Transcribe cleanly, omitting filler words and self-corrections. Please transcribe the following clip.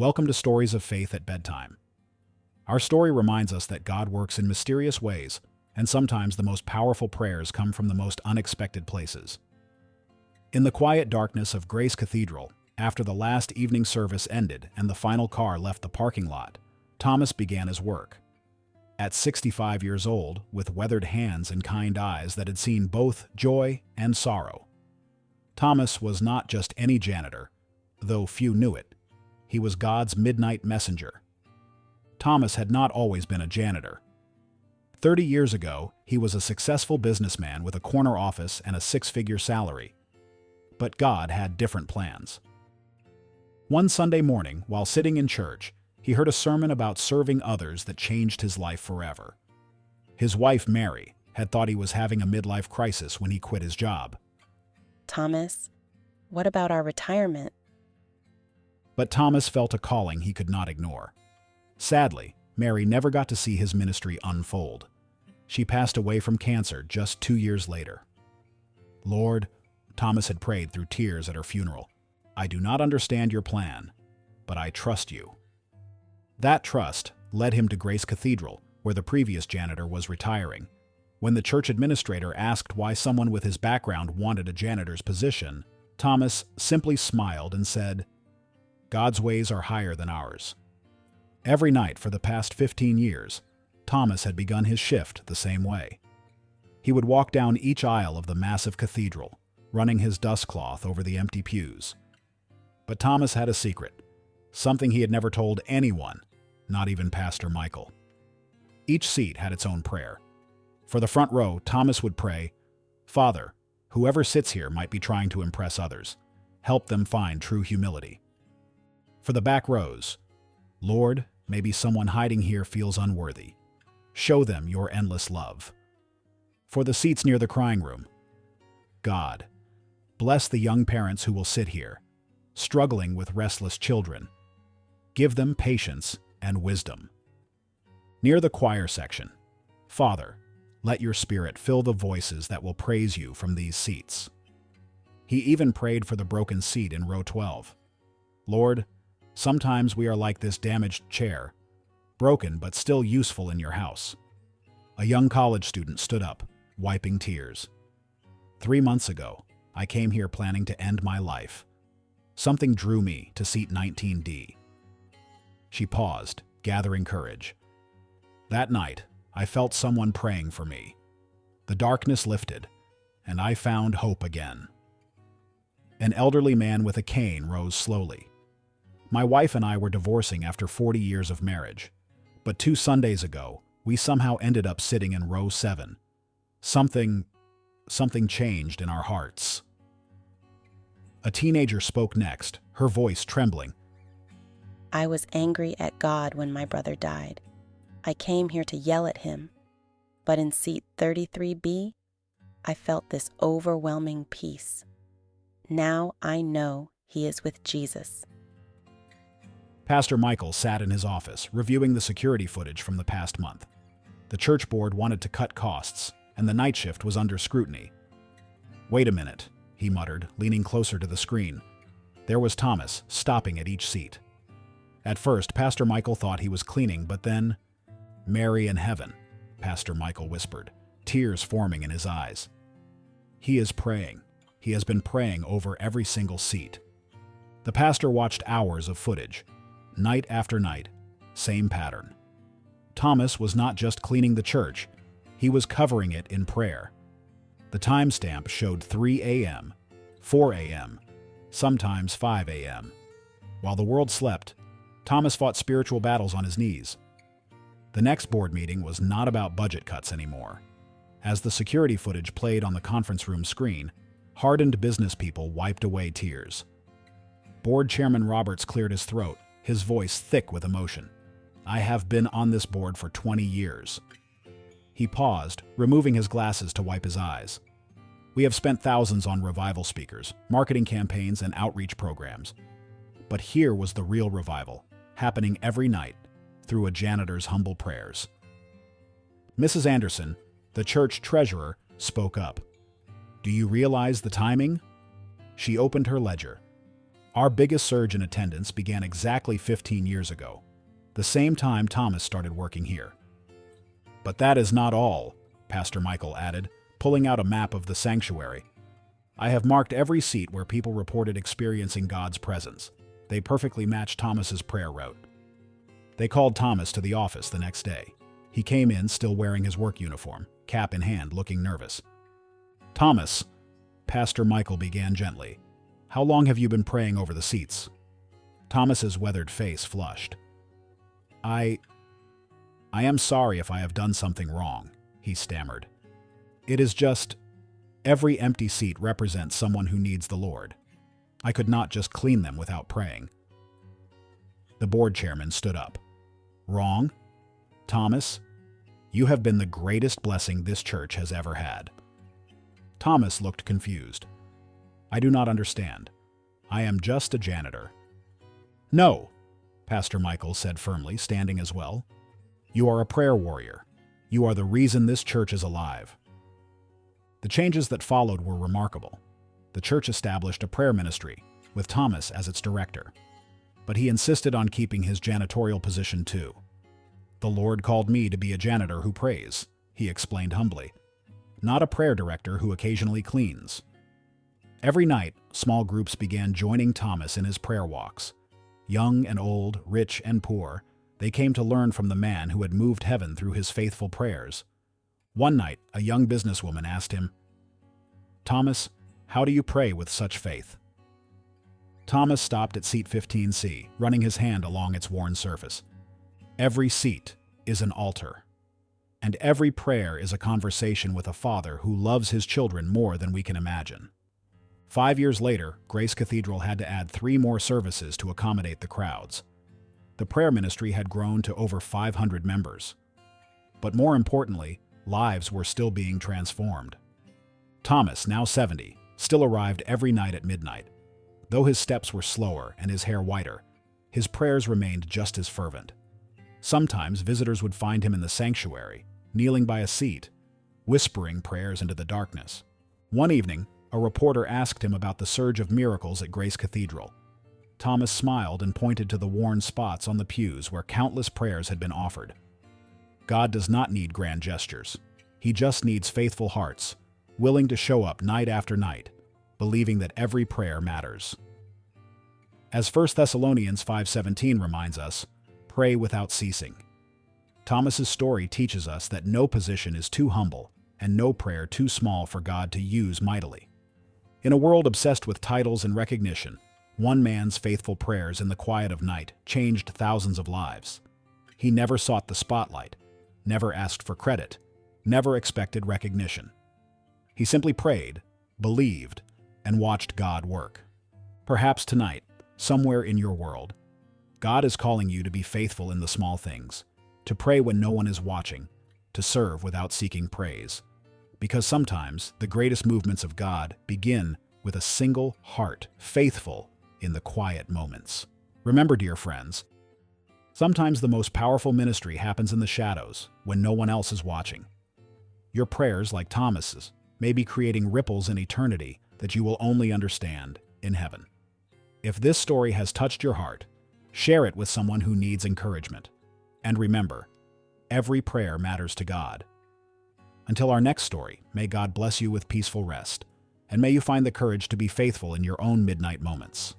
Welcome to Stories of Faith at Bedtime. Our story reminds us that God works in mysterious ways, and sometimes the most powerful prayers come from the most unexpected places. In the quiet darkness of Grace Cathedral, after the last evening service ended and the final car left the parking lot, Thomas began his work. At 65 years old, with weathered hands and kind eyes that had seen both joy and sorrow, Thomas was not just any janitor, though few knew it. He was God's midnight messenger. Thomas had not always been a janitor. 30 years ago, he was a successful businessman with a corner office and a six-figure salary. But God had different plans. One Sunday morning, while sitting in church, he heard a sermon about serving others that changed his life forever. His wife, Mary, had thought he was having a midlife crisis when he quit his job. Thomas, what about our retirement? But Thomas felt a calling he could not ignore. Sadly, Mary never got to see his ministry unfold. She passed away from cancer just 2 years later. Lord, Thomas had prayed through tears at her funeral, I do not understand your plan, but I trust you. That trust led him to Grace Cathedral, where the previous janitor was retiring. When the church administrator asked why someone with his background wanted a janitor's position, Thomas simply smiled and said, God's ways are higher than ours. Every night for the past 15 years, Thomas had begun his shift the same way. He would walk down each aisle of the massive cathedral, running his dust cloth over the empty pews. But Thomas had a secret, something he had never told anyone, not even Pastor Michael. Each seat had its own prayer. For the front row, Thomas would pray, Father, whoever sits here might be trying to impress others. Help them find true humility. For the back rows, Lord, maybe someone hiding here feels unworthy. Show them your endless love. For the seats near the crying room, God, bless the young parents who will sit here, struggling with restless children. Give them patience and wisdom. Near the choir section, Father, let your Spirit fill the voices that will praise you from these seats. He even prayed for the broken seat in row 12. Lord, sometimes we are like this damaged chair, broken but still useful in your house. A young college student stood up, wiping tears. 3 months ago, I came here planning to end my life. Something drew me to seat 19D. She paused, gathering courage. That night, I felt someone praying for me. The darkness lifted, and I found hope again. An elderly man with a cane rose slowly. My wife and I were divorcing after 40 years of marriage, but 2 Sundays ago, we somehow ended up sitting in row 7. Something changed in our hearts. A teenager spoke next, her voice trembling. I was angry at God when my brother died. I came here to yell at him, but in seat 33B, I felt this overwhelming peace. Now I know he is with Jesus. Pastor Michael sat in his office, reviewing the security footage from the past month. The church board wanted to cut costs, and the night shift was under scrutiny. Wait a minute, he muttered, leaning closer to the screen. There was Thomas, stopping at each seat. At first, Pastor Michael thought he was cleaning, but then, Mary in heaven, Pastor Michael whispered, tears forming in his eyes. He is praying. He has been praying over every single seat. The pastor watched hours of footage. Night after night, same pattern. Thomas was not just cleaning the church, he was covering it in prayer. The timestamp showed 3 a.m., 4 a.m., sometimes 5 a.m. While the world slept, Thomas fought spiritual battles on his knees. The next board meeting was not about budget cuts anymore. As the security footage played on the conference room screen, hardened business people wiped away tears. Board Chairman Roberts cleared his throat, his voice thick with emotion. I have been on this board for 20 years. He paused, removing his glasses to wipe his eyes. We have spent thousands on revival speakers, marketing campaigns, and outreach programs. But here was the real revival, happening every night through a janitor's humble prayers. Mrs. Anderson, the church treasurer, spoke up. Do you realize the timing? She opened her ledger. Our biggest surge in attendance began exactly 15 years ago, the same time Thomas started working here. But that is not all, Pastor Michael added, pulling out a map of the sanctuary. I have marked every seat where people reported experiencing God's presence. They perfectly matched Thomas's prayer route. They called Thomas to the office the next day. He came in still wearing his work uniform, cap in hand, looking nervous. Thomas, Pastor Michael began gently, how long have you been praying over the seats? Thomas's weathered face flushed. I am sorry if I have done something wrong, he stammered. It is just, every empty seat represents someone who needs the Lord. I could not just clean them without praying. The board chairman stood up. Wrong? Thomas, you have been the greatest blessing this church has ever had. Thomas looked confused. I do not understand. I am just a janitor. No, Pastor Michael said firmly, standing as well. You are a prayer warrior. You are the reason this church is alive. The changes that followed were remarkable. The church established a prayer ministry, with Thomas as its director. But he insisted on keeping his janitorial position too. The Lord called me to be a janitor who prays, he explained humbly, not a prayer director who occasionally cleans. Every night, small groups began joining Thomas in his prayer walks. Young and old, rich and poor, they came to learn from the man who had moved heaven through his faithful prayers. One night, a young businesswoman asked him, Thomas, how do you pray with such faith? Thomas stopped at seat 15C, running his hand along its worn surface. Every seat is an altar, and every prayer is a conversation with a father who loves his children more than we can imagine. 5 years later, Grace Cathedral had to add 3 more services to accommodate the crowds. The prayer ministry had grown to over 500 members. But more importantly, lives were still being transformed. Thomas, now 70, still arrived every night at midnight. Though his steps were slower and his hair whiter, his prayers remained just as fervent. Sometimes visitors would find him in the sanctuary, kneeling by a seat, whispering prayers into the darkness. One evening, a reporter asked him about the surge of miracles at Grace Cathedral. Thomas smiled and pointed to the worn spots on the pews where countless prayers had been offered. God does not need grand gestures. He just needs faithful hearts, willing to show up night after night, believing that every prayer matters. As 1 Thessalonians 5:17 reminds us, pray without ceasing. Thomas's story teaches us that no position is too humble and no prayer too small for God to use mightily. In a world obsessed with titles and recognition, one man's faithful prayers in the quiet of night changed thousands of lives. He never sought the spotlight, never asked for credit, never expected recognition. He simply prayed, believed, and watched God work. Perhaps tonight, somewhere in your world, God is calling you to be faithful in the small things, to pray when no one is watching, to serve without seeking praise. Because sometimes the greatest movements of God begin with a single heart, faithful in the quiet moments. Remember, dear friends, sometimes the most powerful ministry happens in the shadows when no one else is watching. Your prayers, like Thomas's, may be creating ripples in eternity that you will only understand in heaven. If this story has touched your heart, share it with someone who needs encouragement. And remember, every prayer matters to God. Until our next story, may God bless you with peaceful rest, and may you find the courage to be faithful in your own midnight moments.